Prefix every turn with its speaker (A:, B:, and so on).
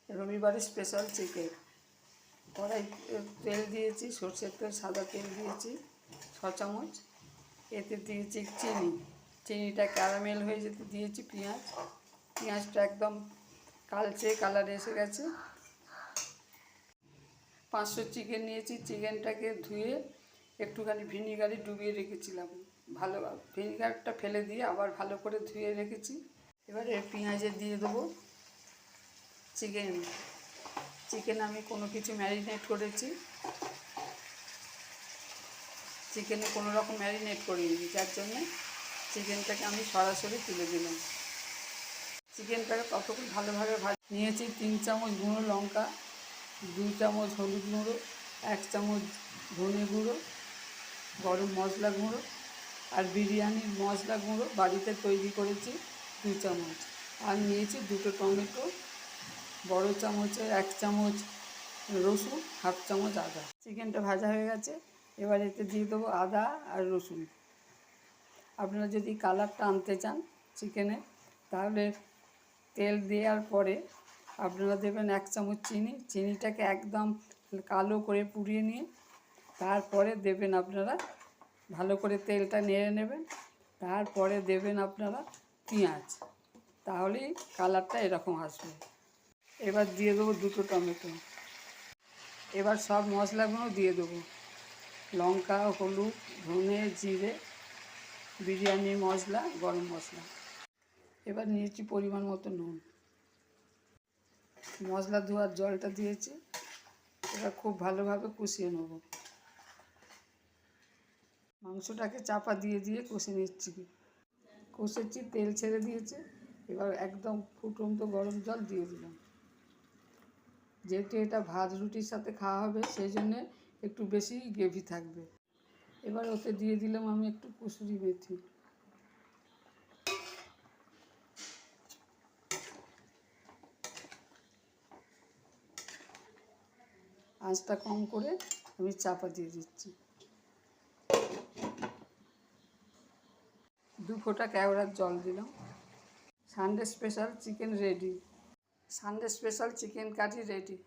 A: রবিবারের special chicken. কড়াই তেল দিয়েছি, সরষের তেল, সাদা তেল দিয়েছি 6 চামচ। এতে দিয়েছি চিনি, চিনিটা ক্যারামেল হয়ে যেতে দিয়েছি পেঁয়াজ। পেঁয়াজটা একদম কালচে কালার এসে গেছে। 500 চিকেন নিয়েছি, চিকেনটাকে ধুয়ে একটুখানি ভিনিগারে ডুবিয়ে রেখেছিলাম। ভালো ভিনিগারটা ফেলে দিয়ে আবার ভালো করে ধুয়ে রেখেছি। এবারে পেঁয়াজে দিয়ে দেবো চিকেন আমি কোনো কিছু ম্যারিনেট করেছি, চিকেনে কোনো রকম ম্যারিনেট করিনি, যার জন্যে চিকেনটাকে আমি সরাসরি তুলে দিলাম। চিকেনটাকে ততক্ষণ ভালোভাবে নিয়েছি 3 চামচ গুঁড়ো লঙ্কা, 2 চামচ হলুদ গুঁড়ো, 1 চামচ ধনে গুঁড়ো, গরম মশলা গুঁড়ো আর বিরিয়ানির মশলা গুঁড়ো বাড়িতে তৈরি করেছি 2 চামচ। আর নিয়েছি 2টো টমেটো, বড় চামচের 1 চামচ রসুন, 1/2 চামচ আদা। চিকেনটা ভাজা হয়ে গেছে, এবার এতে দিয়ে দেবো আদা আর রসুন। আপনারা যদি কালারটা আনতে চান চিকেনে, তাহলে তেল দেওয়ার পরে আপনারা দেবেন 1 চামচ চিনি। চিনিটাকে একদম কালো করে পুড়িয়ে নিয়ে তারপরে দেবেন আপনারা, ভালো করে তেলটা নেড়ে নেবেন। তারপরে দেবেন আপনারা পেঁয়াজ, তাহলেই কালারটা এরকম আসবে। এবার দিয়ে দেবো 2টো টমেটো। এবার সব মশলাগুলো দিয়ে দেবো, লঙ্কা, হলুদ, ধনে, জিরে, বিরিয়ানির মশলা, গরম মশলা। এবার নিয়েছি পরিমাণ মতো নুন, মশলা ধোয়ার জলটা দিয়েছি। এবার খুব ভালোভাবে কষিয়ে নেব। মাংসটাকে চাপা দিয়ে দিয়ে কষে নিচ্ছি, কষেছি, তেল ছেড়ে দিয়েছে। এবার একদম ফুটন্ত গরম জল দিয়ে দিলাম। যেহেতু এটা ভাত রুটির সাথে খাওয়া হবে, সেই জন্যে একটু বেশি গ্রেভি থাকবে। এবার ওতে দিয়ে দিলাম আমি একটু কসুরি মেথি। আঁচটা কম করে আমি চাপা দিয়ে দিচ্ছি। 2 ফোঁটা কেওড়ার জল দিলাম। Sunday special chicken ready. Sunday special chicken curry ready.